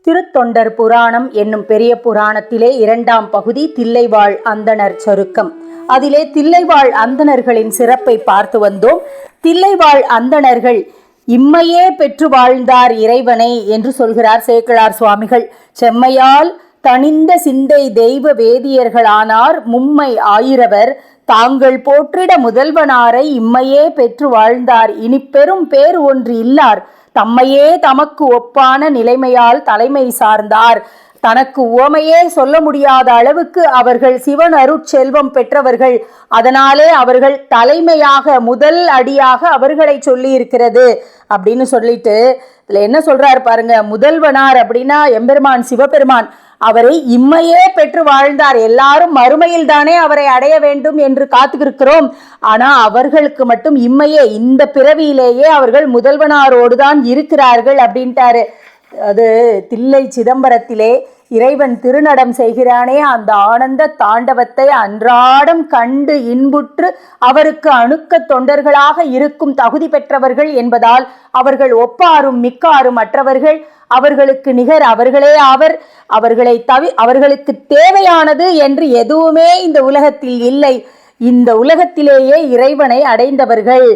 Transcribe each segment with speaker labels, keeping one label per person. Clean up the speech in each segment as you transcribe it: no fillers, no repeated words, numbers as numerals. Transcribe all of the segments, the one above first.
Speaker 1: திருத்தொண்டர் புராணம் என்னும் பெரிய புராணத்திலே 2ஆம் பகுதி தில்லைவாழ் அந்தணர் சருக்கம். அதிலே தில்லைவாழ் அந்தணர்களின் சிறப்பை பார்த்து வந்தோம். தில்லைவாழ் அந்தணர்கள் இம்மையே பெற்று வாழ்ந்தார் இறைவனை என்று சொல்கிறார் சேக்கிழார் சுவாமிகள். செம்மையால் தனிந்த சிந்தை தெய்வ வேதியர்களானார் மும்மை ஆயிரவர் தாங்கள் போற்றிட முதல்வனாரை இம்மையே பெற்று வாழ்ந்தார் இனி பெரும் பேர் ஒன்று இல்லார் தம்மையே தமக்கு ஒப்பான நிலைமையால் தலைமை சார்ந்தார். தனக்கு உவமையே சொல்ல முடியாத அளவுக்கு அவர்கள் சிவன் அருட்செல்வம் பெற்றவர்கள். அதனாலே அவர்கள் தலைமையாக முதல் அடியாக அவர்களை சொல்லி இருக்கிறது அப்படின்னு சொல்லிட்டு இதுல என்ன சொல்றாரு பாருங்க. முதல்வனார் அப்படின்னா எம்பெருமான் சிவபெருமான். அவரை இம்மையே பெற்று வாழ்ந்தார். எல்லாரும் மறுமையில் தானே அவரை அடைய வேண்டும் என்று காத்துக்கிருக்கிறோம். ஆனா அவர்களுக்கு மட்டும் இம்மையே, இந்த பிறவியிலேயே அவர்கள் முதல்வனாரோடு தான் இருக்கிறார்கள் அப்படின்ட்டாரு. அது தில்லை சிதம்பரத்திலே இறைவன் திருநடம் செய்கிறானே, அந்த ஆனந்த தாண்டவத்தை அன்றாடம் கண்டு இன்புற்று அவருக்கு அணுக்க தொண்டர்களாக இருக்கும் தகுதி பெற்றவர்கள் என்பதால் அவர்கள் ஒப்பாரும் மிக்காரும் மற்றவர்கள். அவர்களுக்கு நிகர் அவர்களே ஆவர். அவர்களுக்கு தேவையானது என்று எதுவுமே இந்த உலகத்தில் இல்லை. இந்த உலகத்திலேயே இறைவனை அடைந்தவர்கள்.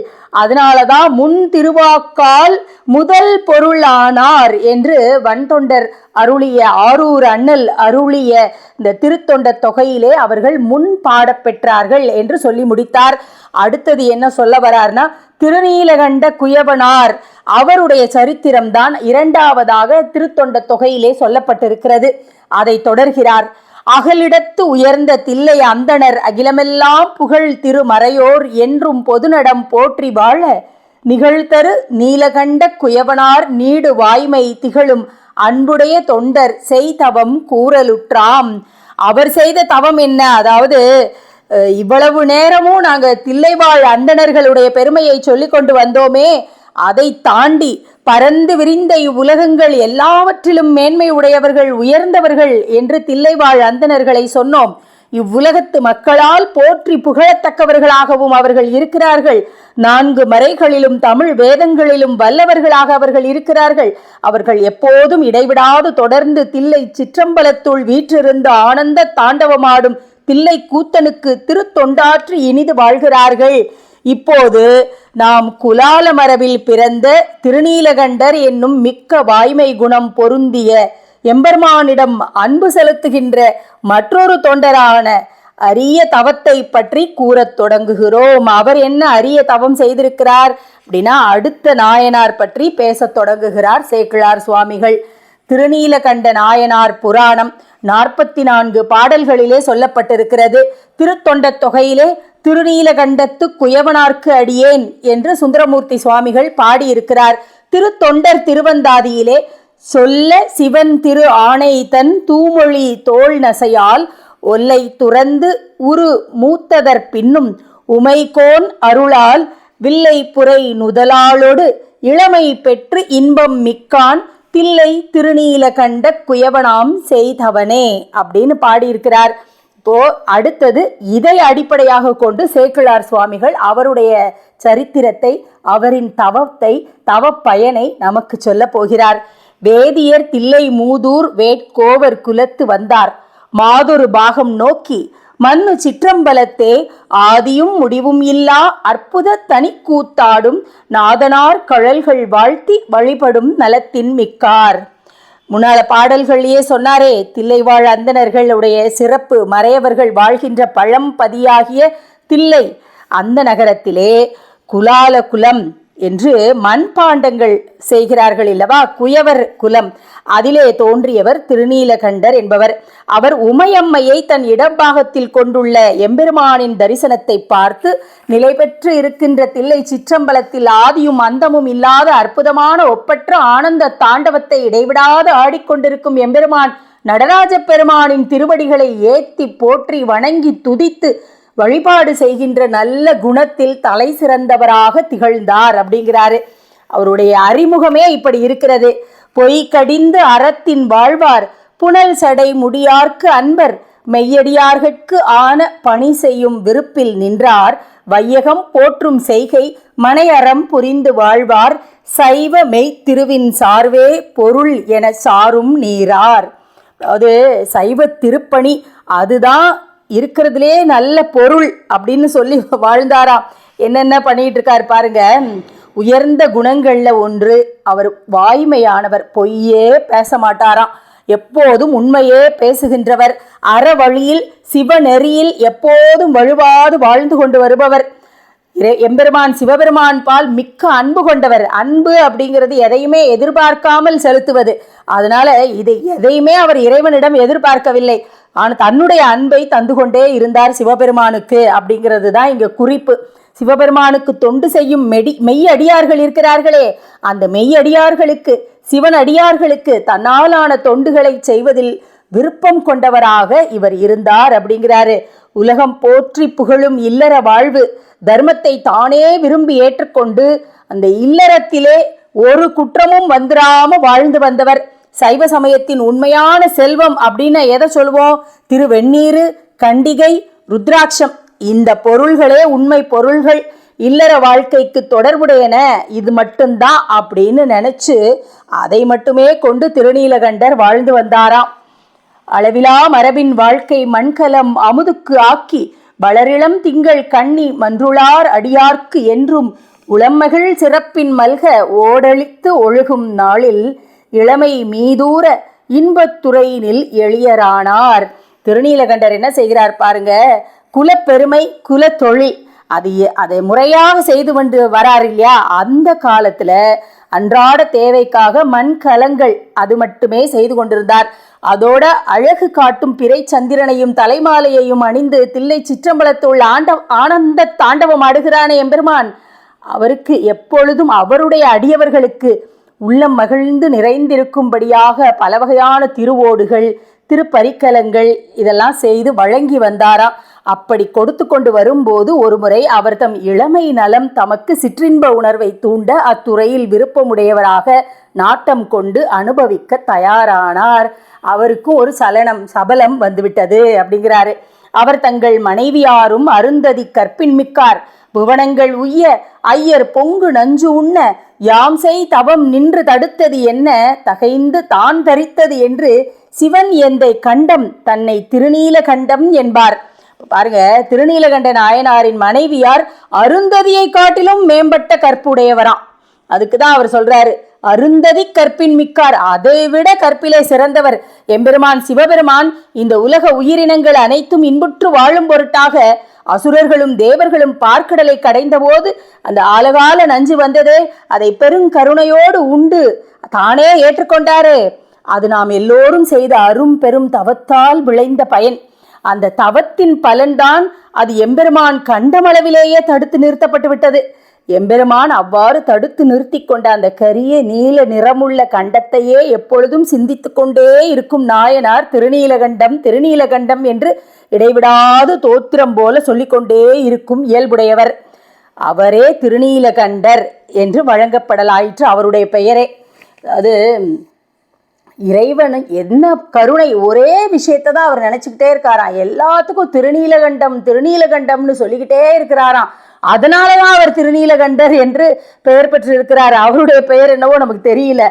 Speaker 1: அதனாலதான் முன் திருவாக்கால் முதல் பொருளானார் என்று வன்தொண்டர் அருளிய ஆரூர் அண்ணல் அருளிய இந்த திருத்தொண்ட தொகையிலே அவர்கள் முன் பாடப்பெற்றார்கள் என்று சொல்லி முடித்தார். அடுத்தது என்ன சொல்ல வரார்னா, திருநீலகண்ட குயவனார் அவருடைய சரித்திரம்தான் 2ஆவதாக திருத்தொண்ட தொகையிலே சொல்லப்பட்டிருக்கிறது. அதை தொடர்கிறார். அகலிடத்து உயர்ந்த தில்லை அந்தணர் அகிலமெல்லாம் புகழ் திருமறையோர் என்றும் பொதுநடம் போற்றி வாழ நிகழ்தரு நீலகண்ட குயவனார் நீடு வாய்மை திகழும் அன்புடைய தொண்டர் செய்தவம் கூறலுற்றாம். அவர் செய்த தவம் என்ன? அதாவது இவ்வளவு நேரமும் நாங்க தில்லைவாழ் அந்தணர்களுடைய பெருமையை சொல்லி கொண்டு வந்தோமே, அதை தாண்டி பரந்து விரிந்த இவ்வுலகங்கள் எல்லாவற்றிலும் மேன்மை உடையவர்கள் உயர்ந்தவர்கள் என்று தில்லைவாழ் அந்தணர்களை சொன்னோம். இவ்வுலகத்து மக்களால் போற்றி புகழத்தக்கவர்களாகவும் அவர்கள் இருக்கிறார்கள். 4 மறைகளிலும் தமிழ் வேதங்களிலும் வல்லவர்களாக அவர்கள் இருக்கிறார்கள். அவர்கள் எப்போதும் இடைவிடாது தொடர்ந்து தில்லை சிற்றம்பலத்துள் வீற்றிருந்து ஆனந்த தாண்டவமாடும் தில்லை கூத்தனுக்கு திருத்தொண்டாற்றி இனிது வாழ்கிறார்கள். இப்போது நாம் குலால மரபில் பிறந்த திருநீலகண்டர் என்னும் மிக்க வாய்மை குணம் பொருந்திய எம்பெருமானிடம் அன்பு செலுத்துகின்ற மற்றொரு தொண்டரான அரிய தவத்தை பற்றி கூறத் தொடங்குகிறோம். அவர் என்ன அரிய தவம் செய்திருக்கிறார் அப்படின்னா, அடுத்த நாயனார் பற்றி பேசத் தொடங்குகிறார் சேக்கிழார் சுவாமிகள். திருநீலகண்ட நாயனார் புராணம் 44 பாடல்களிலே சொல்லப்பட்டிருக்கிறது. திருத்தொண்ட தொகையிலே திருநீலகண்டத்து குயவனார்க்கு அடியேன் என்று சுந்தரமூர்த்தி சுவாமிகள் பாடியிருக்கிறார். திருத்தொண்டர் திருவந்தாதியிலே சொல்ல சிவன் திரு ஆணை தன் தூமொழி தோல் நசையால் ஒல்லை துறந்து உரு மூத்ததற் பின்னும் உமைகோன் அருளால் வில்லை புரை நுதலாளொடு இளமை பெற்று இன்பம் மிக்கான் தில்லை திருநீலகண்ட குயவனாம் செய்தவனே அப்படின்னு பாடியிருக்கிறார். இப்போ அடுத்தது இதை அடிப்படையாக கொண்டு சேக்கிழார் சுவாமிகள் அவருடைய சரித்திரத்தை, அவரின் தவத்தை, தவ பயனை நமக்கு சொல்ல போகிறார். வேதியர் தில்லை மூதூர் வேட்கோவர் குலத்து வந்தார் மாதொரு பாகம் நோக்கி மண்ணு சிற்றம்பலத்தே ஆதியும் முடிவும் இல்லா அற்புத தனி கூத்தாடும் நாதனார் கழல்கள் வாழ்த்தி வழிபடும் நலத்தின் மிக்கார். முன்னால பாடல்களையே சொன்னாரே, தில்லைவாழ் அந்தணர்களுடைய சிறப்பு. மறையவர்கள் வாழ்கின்ற பழம்பதியாகிய தில்லை அந்த நகரத்திலே குலால குலம் என்று மண்பாண்டங்கள் செய்கிறார்கள் இல்லவா, குயவர் குலம். அதிலே தோன்றியவர் திருநீலகண்டர் என்பவர். அவர் உமையம்மையை தன் இடப்பாகத்தில் கொண்டுள்ள எம்பெருமானின் தரிசனத்தை பார்த்து நிலை பெற்று இருக்கின்ற தில்லை சிற்றம்பலத்தில் ஆதியும் அந்தமும் இல்லாத அற்புதமான ஒப்பற்ற ஆனந்த தாண்டவத்தை இடைவிடாது ஆடிக்கொண்டிருக்கும் எம்பெருமான் நடராஜ பெருமானின் திருவடிகளை ஏத்தி போற்றி வணங்கி துதித்து வழிபாடு செய்கின்ற நல்ல குணத்தில் தலை சிறந்தவராக திகழ்ந்தார் அப்படிங்கிறாரு. அவருடைய அறிமுகமே இப்படி இருக்கிறது. பொய் கடிந்து அறத்தின் வாழ்வார் புனல் சடை முடியார்க்கு அன்பர் மெய்யடியார்கட்கு ஆன பணி செய்யும் விருப்பில் நின்றார் வையகம் போற்றும் செய்கை மனையறம் புரிந்து வாழ்வார் சைவ மெய்த்திருவின் சார்வே பொருள் என சாரும் நீரார். அதாவது சைவ திருப்பணி அதுதான் இருக்கிறதுலே நல்ல பொருள் அப்படின்னு சொல்லி வாழ்ந்தாராம். என்னென்ன பண்ணிட்டு இருக்காரு பாருங்க. உயர்ந்த குணங்கள்ல ஒன்று, அவர் வாய்மையானவர், பொய்யே பேச மாட்டாராம், எப்போதும் உண்மையே பேசுகின்றவர், அறவழியில் சிவநெறியில் எப்போதும் வழுவாது வாழ்ந்து கொண்டு வருபவர், எம்பெருமான் சிவபெருமான் பால் மிக்க அன்பு கொண்டவர். அன்பு அப்படிங்கிறது எதையுமே எதிர்பார்க்காமல் செலுத்துவது. அதனால இதை எதையுமே அவர் இறைவனிடம் எதிர்பார்க்கவில்லை, ஆனால் தன்னுடைய அன்பை தந்து கொண்டே இருந்தார் சிவபெருமானுக்கு அப்படிங்கிறது தான் இங்க குறிப்பு. சிவபெருமானுக்கு தொண்டு செய்யும் மெய்யடியார்கள் இருக்கிறார்களே, அந்த மெய்யடியார்களுக்கு, சிவன் அடியார்களுக்கு தன்னாலான தொண்டுகளை செய்வதில் விருப்பம் கொண்டவராக இவர் இருந்தார் அப்படிங்கிறாரு. உலகம் போற்றி புகழும் இல்லற வாழ்வு, தர்மத்தை தானே விரும்பி ஏற்றுக்கொண்டு அந்த இல்லறத்திலே ஒரு குற்றமும் வந்துடாம வாழ்ந்து வந்தவர். சைவ சமயத்தின் உண்மையான செல்வம் அப்படின்னு எதை சொல்லுவோம்? திருவெண்ணீரு, கண்டிகை, ருத்ராட்சம், இந்த பொருள்களே உண்மை பொருள்கள், இல்லற வாழ்க்கைக்கு தொடர்புடையன, இது மட்டும்தான் அப்படின்னு நினைச்சு அதை மட்டுமே கொண்டு திருநீலகண்டர் வாழ்ந்து வந்தாராம். அளவிலா மரபின் வாழ்க்கை மண்கலம் அமுதுக்கு ஆக்கி வளரிளம் திங்கள் கண்ணி மன்றுளார் அடியார்க்கு என்றும் உளமகிழ் சிறப்பின் மல்க ஓடழித்து ஒழுகும் நாளில் இளமை மீதூர இன்பத்துறையினில் எளியரானார். திருநீலகண்டர் என்ன செய்கிறார் பாருங்க. குலப்பெருமை, குல தொழில் அதை முறையாக செய்து கொண்டு வரார் இல்லையா. அந்த காலத்துல அன்றாட தேவைக்காக மண்கலங்கள் அது மட்டுமே செய்து கொண்டிருந்தார். அதோட அழகு காட்டும் பிறை சந்திரனையும் தலைமாலையையும் அணிந்து தில்லை சிற்றம்பலத்துள்ள ஆனந்த தாண்டவம் ஆடுகிறானே எம்பெருமான், அவருக்கு எப்பொழுதும் அவருடைய அடியவர்களுக்கு உள்ளம் மகிழ்ந்து நிறைந்திருக்கும்படியாக பல வகையான திருவோடுகள், திருப்பரிக்கலங்கள் இதெல்லாம் செய்து வழங்கி வந்தாராம். அப்படி கொடுத்து கொண்டு வரும்போது ஒருமுறை அவர் தம் இளமை நலம் தமக்கு சிற்றின்ப உணர்வை தூண்ட அத்துறையில் விருப்பமுடையவராக நாட்டம் கொண்டு அனுபவிக்க தயாரானார். அவருக்கும் ஒரு சபலம் வந்துவிட்டது அப்படிங்கிறாரு. அவர் தங்கள் மனைவியாரும் அருந்ததி கற்பின் மிக்கார், புவனங்கள் உய்ய ஐயர் பொங்கு நஞ்சு உண்ண யாம் செய் தவம் நின்று தடுத்தது என்ன தகைந்து தான் தரித்தது என்று சிவன் எந்தை கண்டம் தன்னை திருநீலகண்டம் என்பார். பாருங்க, திருநீலகண்ட நாயனாரின் மனைவியார் அருந்ததியை காட்டிலும் மேம்பட்ட கற்புடையவராம். அதுக்குதான் அவர் சொல்றாரு, அருந்ததி கற்பின் மிக்கார், அதை விட கற்பிலே சிறந்தவர் எம்பெருமான் சிவபெருமான். இந்த உலக உயிரினங்கள் அனைத்தும் இன்புற்று வாழும் பொருட்டாக அசுரர்களும் தேவர்களும் பார்க்கடலை கடைந்த போது அந்த ஆலகால நஞ்சு வந்ததே, அதை பெருங்கருணையோடு உண்டு தானே ஏற்றுக்கொண்டாரே. அது நாம் எல்லோரும் செய்த அரும் பெரும் தவத்தால் விளைந்த பயன். அந்த தவத்தின் பலன்தான் அது எம்பெருமான் கண்டமளவிலேயே தடுத்து நிறுத்தப்பட்டு விட்டது. எம்பெருமான் அவ்வாறு தடுத்து நிறுத்தி கொண்ட அந்த கரிய நீல நிறமுள்ள கண்டத்தையே எப்பொழுதும் சிந்தித்து கொண்டே இருக்கும் நாயனார் திருநீலகண்டம் திருநீலகண்டம் என்று இடைவிடாது தோத்திரம் போல சொல்லிக்கொண்டே இருக்கும் இயல்புடையவர். அவரே திருநீலகண்டர் என்று வழங்கப்படலாயிற்று அவருடைய பெயரே. அது இறைவன் என்ன கருணை, ஒரே விஷயத்தை தான் அவர் நினைச்சுக்கிட்டே இருக்காராம். எல்லாத்துக்கும் திருநீலகண்டம் திருநீலகண்டம்னு சொல்லிக்கிட்டே இருக்கிறாராம். அதனாலதான் அவர் திருநீலகண்டர் என்று பெயர் பெற்றிருக்கிறார். அவருடைய பெயர் என்னவோ நமக்கு தெரியல.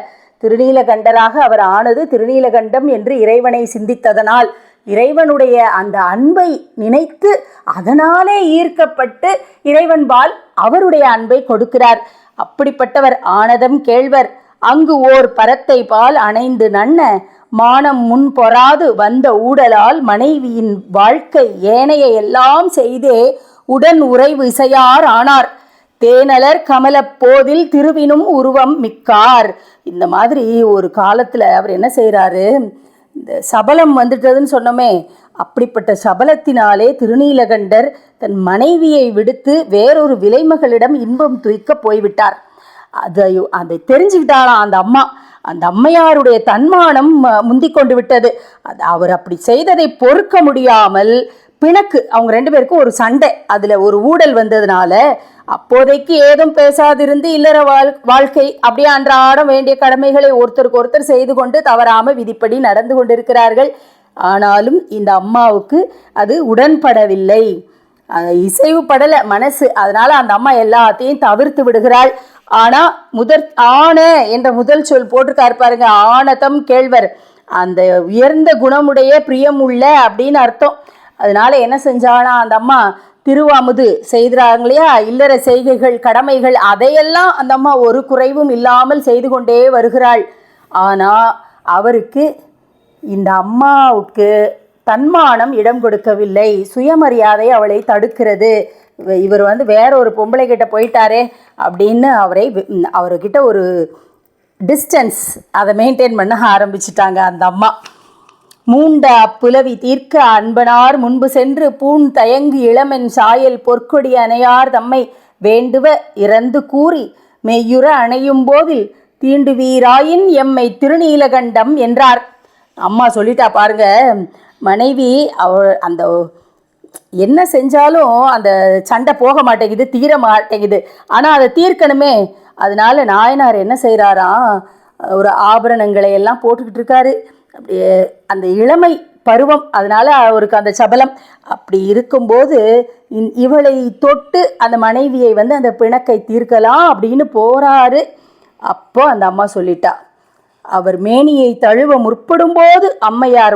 Speaker 1: திருநீலகண்டராக அவர் ஆனது திருநீலகண்டம் என்று இறைவனை சிந்தித்ததனால், இறைவனுடைய அந்த அன்பை நினைத்து அதனாலே ஈர்க்கப்பட்டு இறைவன்பால் அவருடைய அன்பை கொடுக்கிறார். அப்படிப்பட்டவர் ஆனதம் கேள்வர் அங்கு ஓர் பரத்தை பால் அணைந்து நன்ன மானம் முன் பொறாது வந்த ஊடலால் மனைவியின் வாழ்க்கை ஏனைய எல்லாம் செய்தே உடன் உறைவு இசையார் ஆனார். தேனலர் கமல போதில் திருவினும் உருவம் மிக்கார். இந்த மாதிரி ஒரு காலத்துல அவர் என்ன செய்யறாரு, இந்த சபலம் வந்துட்டதுன்னு சொன்னோமே, அப்படிப்பட்ட சபலத்தினாலே திருநீலகண்டர் தன் மனைவியை விடுத்து வேறொரு விலைமகளிடம் இன்பம் துய்க்க போய்விட்டார். அதை தெரிஞ்சுக்கிட்டாராம் அந்த அம்மா. அந்த அம்மையாருடைய தன்மானம் முந்தி கொண்டு விட்டது. அவர் அப்படி செய்ததை பொறுக்க முடியாமல் பிணக்கு, அவங்க ரெண்டு பேருக்கும் ஒரு சண்டை, அதுல ஒரு ஊடல் வந்ததுனால அப்போதைக்கு ஏதும் பேசாதிருந்து இல்லற வாழ்க்கை அப்படியே அன்றாடம் வேண்டிய கடமைகளை ஒருத்தருக்கு ஒருத்தர் செய்து கொண்டு தவறாம விதிப்படி நடந்து கொண்டிருக்கிறார்கள். ஆனாலும் இந்த அம்மாவுக்கு அது உடன்படவில்லை, இசைவு படலை மனசு. அதனால அந்த அம்மா எல்லாத்தையும் தவிர்த்து விடுகிறாள். ஆனால் ஆன என்ற முதல் சொல் போட்டிருக்காரு பாருங்க, ஆனதம் கேழ்வர், அந்த உயர்ந்த குணமுடைய பிரியமுள்ள அப்படின்னு அர்த்தம். அதனால என்ன செஞ்சானா அந்த அம்மா, திருவாமுது செய்கிறாங்க இல்லையா, இல்லற செய்கைகள் கடமைகள் அதையெல்லாம் அந்த அம்மா ஒரு குறைவும் இல்லாமல் செய்து கொண்டே வருகிறாள். ஆனால் அவருக்கு, இந்த அம்மாவுக்கு தன்மானம் இடம் கொடுக்கவில்லை, சுயமரியாதை அவளை தடுக்கிறது. இவர் வேற ஒரு பொம்பளை கிட்ட போயிட்டாரே அப்படின்னு அவர்கிட்ட ஒரு டிஸ்டன்ஸ் அதை மெயின்டைன் பண்ண ஆரம்பிச்சிட்டாங்க அந்த அம்மா. மூண்ட அப்புலவி தீர்க்க அன்பனார் முன்பு சென்று பூண் தயங்கு இளமென் சாயல் பொற்கொடி அணையார் தம்மை வேண்டுவ இறந்து கூறி மெய்யுற அணையும் போதில் தீண்டுவீராயின் எம்மை திருநீலகண்டம் என்றார். அம்மா சொல்லிட்டா பாருங்க, மனைவி அந்த என்ன செஞ்சாலும் அந்த சண்டை போக மாட்டேங்குது, தீர மாட்டேங்குது, ஆனால் அதை தீர்க்கணுமே. அதனால நாயனார் என்ன செய்கிறாராம், ஒரு ஆபரணங்களை எல்லாம் போட்டுக்கிட்டு இருக்காரு. அப்படியே அந்த இளமை பருவம், அதனால அவருக்கு அந்த சபலம். அப்படி இருக்கும்போது இவளை தொட்டு அந்த மனைவியை அந்த பிணக்கை தீர்க்கலாம் அப்படின்னு போறாரு. அப்போ அந்த அம்மா சொல்லிட்டா, அவர் மேனியை தழுவ முற்படும் போது அம்மையார்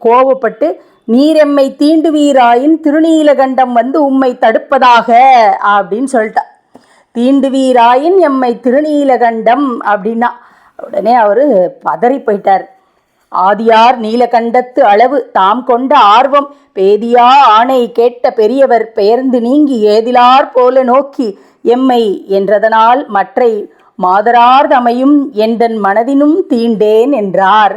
Speaker 1: கோவப்பட்டு, நீரெம்மை தீண்டுவீராயின் திருநீலகண்டம் உம்மை தடுப்பதாக அப்படின்னு சொல்லிட்டா. தீண்டுவீராயின் எம்மை திருநீலகண்டம் அப்படின்னா உடனே அவர் பதறி போயிட்டார். ஆதியார் நீலகண்டத்து அளவு தாம் கொண்ட ஆர்வம் பேதியா ஆணை கேட்ட பெரியவர் பெயர்ந்து நீங்கி ஏதிலார் போல நோக்கி எம்மை என்றதனால் மற்றை மாதரார் தமையும் எந்தன் மனதினும் தீண்டேன் என்றார்.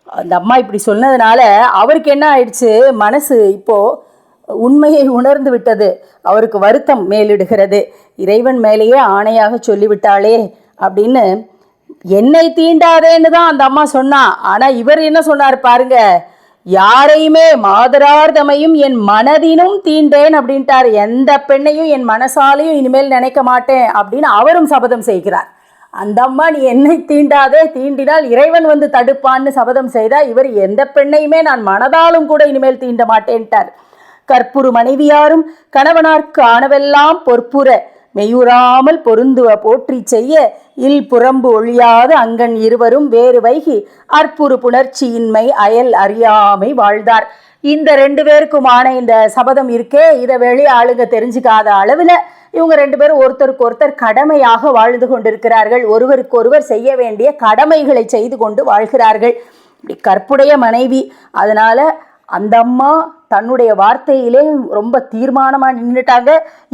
Speaker 1: அந்த அம்மா இப்படி சொன்னதுனால அவருக்கு என்ன ஆயிடுச்சு, மனசு இப்போ உண்மையை உணர்ந்து விட்டது. அவருக்கு வருத்தம் மேலிடுகிறது. இறைவன் மேலேயே ஆணையாக சொல்லிவிட்டாளே அப்படின்னு, என்னை தீண்டாதேன்னு தான் அந்த அம்மா சொன்னா. ஆனால் இவர் என்ன சொன்னார் பாருங்க, யாரையுமே மாதரார்தமையும் என் மனதினும் தீண்டேன் அப்படின்ட்டார். எந்த பெண்ணையும் என் மனசாலையும் இனிமேல் நினைக்க மாட்டேன் அப்படின்னு அவரும் சபதம் செய்கிறார். அந்த அம்மா நீ என்னை தீண்டாதே, தீண்டினால் இறைவன் தடுப்பான்னு சபதம் செய்தா, இவர் எந்த பெண்ணையுமே நான் மனதாலும் கூட இனிமேல் தீண்ட மாட்டேன்ட்டார். கற்புறு மனைவியாரும் கணவனார்க்கு ஆனவெல்லாம் பொற்புற மெய்யுறாமல் பொருந்துவ போற்றி செய்ய இல் புறம்பு ஒழியாத அங்கன் இருவரும் வேறு வைகி அற்புறு புணர்ச்சியின்மை அயல் அறியாமை வாழ்ந்தார். இந்த 2 பேருக்குமான இந்த சபதம் இருக்கே, இதை வெளி ஆளுங்க தெரிஞ்சுக்காத அளவில் இவங்க 2 பேரும் ஒருத்தருக்கு ஒருத்தர் கடமையாக வாழ்ந்து கொண்டிருக்கிறார்கள். ஒருவருக்கு ஒருவர் செய்ய வேண்டிய கடமைகளை செய்து கொண்டு வாழ்கிறார்கள். இப்படி கற்புடைய மனைவி. அதனால அந்த அம்மா தன்னுடைய வார்த்தையிலே ரொம்ப தீர்மானமாக நின்றுட்டாங்க.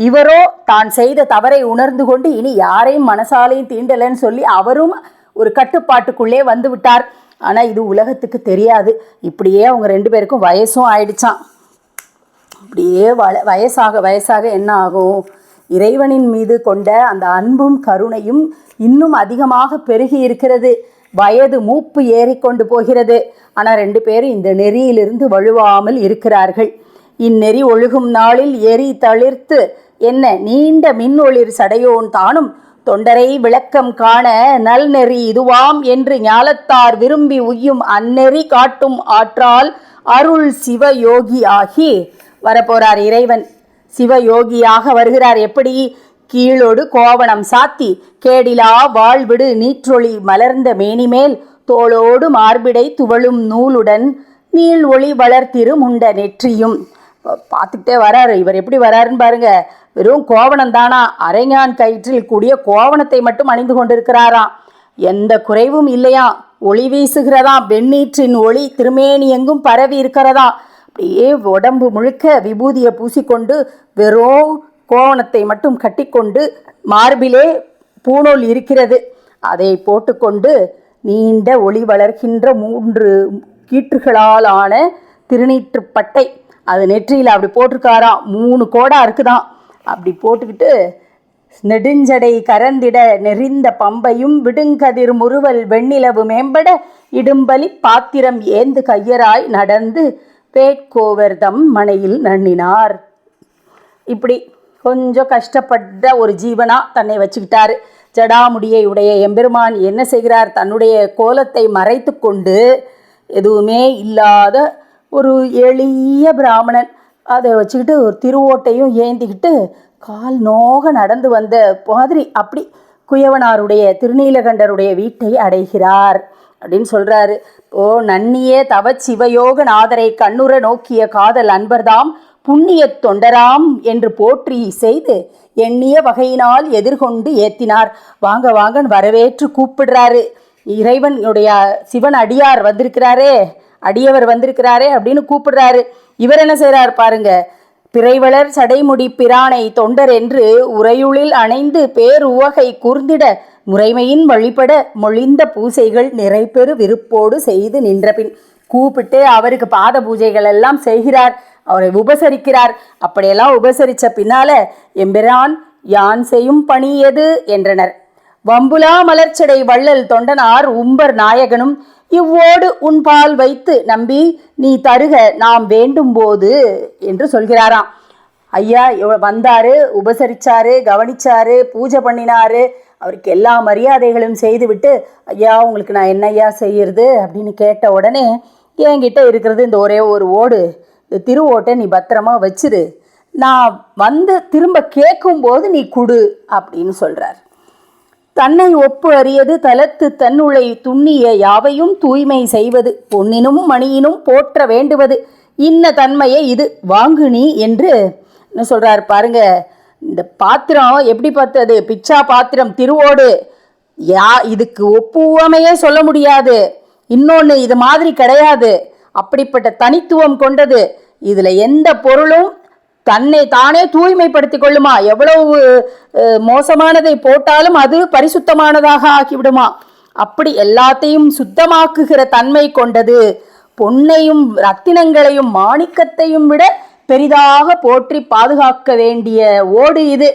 Speaker 1: இவரோ தான் செய்த தவறை உணர்ந்து கொண்டு இனி யாரையும் மனசாலையும் தீண்டலைன்னு சொல்லி அவரும் ஒரு கட்டுப்பாட்டுக்குள்ளே வந்து விட்டார். ஆனால் இது உலகத்துக்கு தெரியாது. இப்படியே அவங்க 2 பேருக்கும் வயசும் ஆயிடுச்சான். இப்படியே வயசாக என்ன ஆகும், இறைவனின் மீது கொண்ட அந்த அன்பும் கருணையும் இன்னும் அதிகமாக பெருகி இருக்கிறது. வயது மூப்பு ஏறிக்கொண்டு போகிறது. ஆனால் 2 பேரும் இந்த நெறியிலிருந்து வழுவாமல் இருக்கிறார்கள். இந்நெறி ஒழுகும் நாளில் எரி தளிர்த்து என்ன நீண்ட மின் ஒளிர் சடையோன் தானும் தொண்டரை விளக்கம் காண நல் நெறி இதுவாம் என்று ஞாலத்தார் விரும்பி உய்யும் அந்நெறி காட்டும் ஆற்றால் அருள் சிவயோகி ஆகி வரப்போறார். இறைவன் சிவயோகியாக வருகிறார். எப்படி? கீழோடு கோவணம் சாத்தி கேடிலா வாழ்விடு நீற்றொளி மலர்ந்த மேனிமேல் தோளோடு மார்பிடை துவளும் நூலுடன் நீள் ஒளி வளர்த்திரு முண்ட நெற்றியும். பார்த்துக்கிட்டே வராரு. இவர் எப்படி வராருன்னு பாருங்க. வெறும் கோவணம் தானா, அரைஞான் கயிற்றில் கூடிய கோவணத்தை மட்டும் அணிந்து கொண்டிருக்கிறாராம். எந்த குறைவும் இல்லையா, ஒளி வீசுகிறதாம். வெண்ணீற்றின் ஒளி திருமேனி எங்கும் பரவி இருக்கிறதா. அப்படியே உடம்பு முழுக்க விபூதியை பூசிக்கொண்டு வெறும் கோவணத்தை மட்டும் கட்டிக்கொண்டு மார்பிலே பூணூல் இருக்கிறது. அதை போட்டுக்கொண்டு நீண்ட ஒளி வளர்கின்ற 3 கீற்றுகளால் ஆன திருநீற்றுப்பட்டை அது நெற்றியில் அப்படி போட்டிருக்காராம். 3 கோடா இருக்குதான். அப்படி போட்டுக்கிட்டு நெடுஞ்சடை கரந்திட நெறிந்த பம்பையும் விடுங்கதிர் முறுவல் வெண்ணிலவு மேம்பட இடும்பலி பாத்திரம் ஏந்து கையராய் நடந்து பேட்கோவர்தம் மனையில் நன்னினார். இப்படி கொஞ்சம் கஷ்டப்பட்ட ஒரு ஜீவனா தன்னை வச்சுக்கிட்டாரு. ஜடாமுடியை உடைய எம்பெருமான் என்ன செய்கிறார், தன்னுடைய கோலத்தை மறைத்து கொண்டு எதுவுமே இல்லாத ஒரு எளிய பிராமணன் அதை வச்சுக்கிட்டு ஒரு திருவோட்டையும் ஏந்திக்கிட்டு கால் நோக நடந்து வந்த மாதிரி அப்படி குயவனாருடைய திருநீலகண்டருடைய வீட்டை அடைகிறார் அப்படின்னு சொல்றாரு. ஓ நன்னியே தவ சிவயோக நாதரை கண்ணுற நோக்கிய காதல் அன்பர்தாம் புண்ணிய தொண்டராம் என்று போற்றி செய்து எண்ணிய வகையினால் எதிர்கொண்டு ஏத்தினார். வாங்க வாங்கன்னு வரவேற்று கூப்பிடுறாரு. இறைவனுடைய சிவன் அடியார் வந்திருக்கிறாரே, அடியவர் வந்திருக்கிறாரே அப்படின்னு கூப்பிடுறாரு. இவர் என்ன செய்றார் பாருங்க. பிறைவளர் சடைமுடி பிரானை தொண்டர் என்று உரையுளில் அணைந்து பேருவகை கூர்ந்திட முறைமையின் வழிபட மொழிந்த பூசைகள் நிறைபெறு விருப்போடு செய்து நின்றபின் கூப்பிட்டு அவருக்கு பாத பூஜைகள் எல்லாம் செய்கிறார். அவரை உபசரிக்கிறார். அப்படியெல்லாம் உபசரித்த பின்னால எம்பிரான் யான் செய்யும் பணி எது என்றனர். வம்புலா மலர்ச்சடை வள்ளல் தொண்டனார் உம்பர் நாயகனும் இவ்வோடு உன்பால் வைத்து நம்பி நீ தருக நாம் வேண்டும் போது என்று சொல்கிறாராம். ஐயா வந்தாரு, உபசரிச்சாரு, கவனிச்சாரு, பூஜை பண்ணினாரு. அவருக்கு எல்லா மரியாதைகளும் செய்துவிட்டு ஐயா உங்களுக்கு நான் என்ன ஐயா செய்யறது அப்படின்னு கேட்ட உடனே என்கிட்ட இருக்கிறது இந்த ஒரே ஒரு ஓடு, இந்த திருவோட்டை நீ பத்திரமா வச்சிரு, நான் வந்து திரும்ப கேட்கும்போது நீ குடு அப்படின்னு சொல்றார். தன்னை ஒப்பு அறியது தலத்து தன்னுளை துண்ணிய யாவையும் தூய்மை செய்வது பொன்னினும் மணியினும் போற்ற வேண்டுவது இன்ன தன்மையை இது வாங்கு நீ என்று என்ன சொல்றார் பாருங்க. இந்த பாத்திரம் எப்படி பார்த்தது, பிச்சா பாத்திரம் திருவோடு, இதுக்கு ஒப்புவமையே சொல்ல முடியாது. இன்னொன்று இது மாதிரி கிடையாது, அப்படிப்பட்ட தனித்துவம் கொண்டது. இதுல எந்த பொருளும் தன்னை தானே தூய்மைப்படுத்தி கொள்ளுமா. எவ்வளவு மோசமானதை போட்டாலும் அது பரிசுத்தமானதாக ஆக்கிவிடுமா. அப்படி எல்லாத்தையும் சுத்தமாக்குகிற தன்மை கொண்டது. பொன்னையும் ரத்தினங்களையும் மாணிக்கத்தையும் விட பெரிதாக போற்றி பாதுகாக்க வேண்டிய ஓடு இது.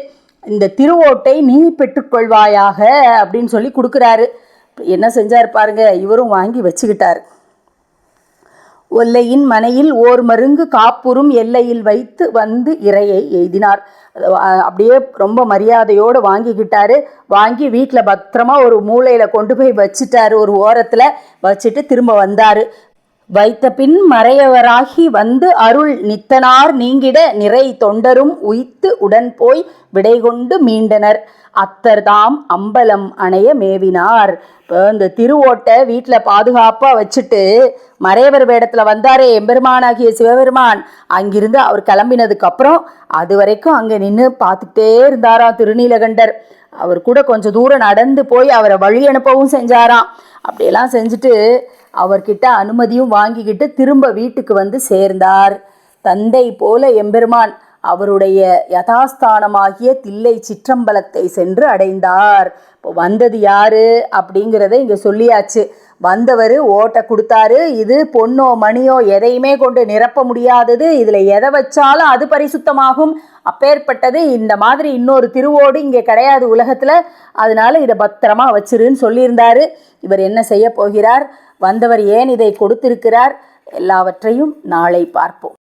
Speaker 1: இந்த திருவோட்டை நீ பெற்றுக்கொள்வாயாக அப்படின்னு சொல்லி கொடுக்குறாரு. என்ன செஞ்சார் பாருங்க. இவரும் வாங்கி வச்சுக்கிட்டார். ஒல்லையின் மனையில் ஓர் மருங்கு காப்புறும் எல்லையில் வைத்து வந்து இறையை எய்தினார். அப்படியே ரொம்ப மரியாதையோடு வாங்கிக்கிட்டாரு. வாங்கி வீட்டில் பத்திரமா ஒரு மூலையில் கொண்டு போய் வச்சுட்டாரு. ஒரு ஓரத்தில் வச்சுட்டு திரும்ப வந்தார். வைத்த பின் மறையவராகி வந்து அருள் நித்தனார் நீங்கிட நிறை தொண்டரும் உய்த்து உடன் போய் விடை கொண்டு மீண்டனர். அத்தர்தாம் அம்பலம் அணைய மேவினார். இப்போ இந்த திருவோட்டை வீட்டில் பாதுகாப்பாக வச்சுட்டு மறையவர் வேடத்தில் வந்தாரே எம்பெருமானாகிய சிவபெருமான். அங்கிருந்து அவர் கிளம்பினதுக்கு அப்புறம் அது வரைக்கும் அங்கே நின்று பார்த்துக்கிட்டே இருந்தாராம் திருநீலகண்டர். அவர் கூட கொஞ்சம் தூரம் நடந்து போய் அவரை வழி அனுப்பவும் செஞ்சாராம். அப்படியெல்லாம் செஞ்சுட்டு அவர்கிட்ட அனுமதியும் வாங்கிக்கிட்டு திரும்ப வீட்டுக்கு வந்து சேர்ந்தார். தந்தை போல எம்பெருமான் அவருடைய யதாஸ்தானமாகிய தில்லை சிற்றம்பலத்தை சென்று அடைந்தார். இப்போ வந்தது யாரு அப்படிங்கிறத இங்கே சொல்லியாச்சு. வந்தவர் ஓட்டை கொடுத்தாரு. இது பொன்னோ மணியோ எதையுமே கொண்டு நிரப்ப முடியாதது. இதில் எதை வச்சாலும் அது பரிசுத்தமாகும். அப்பேற்பட்டது. இந்த மாதிரி இன்னொரு திருவோடு இங்கே கிடையாது உலகத்தில். அதனால இதை பத்திரமா வச்சிருன்னு சொல்லியிருந்தாரு. இவர் என்ன செய்ய போகிறார், வந்தவர் ஏன் இதை கொடுத்திருக்கிறார், எல்லாவற்றையும் நாளை பார்ப்போம்.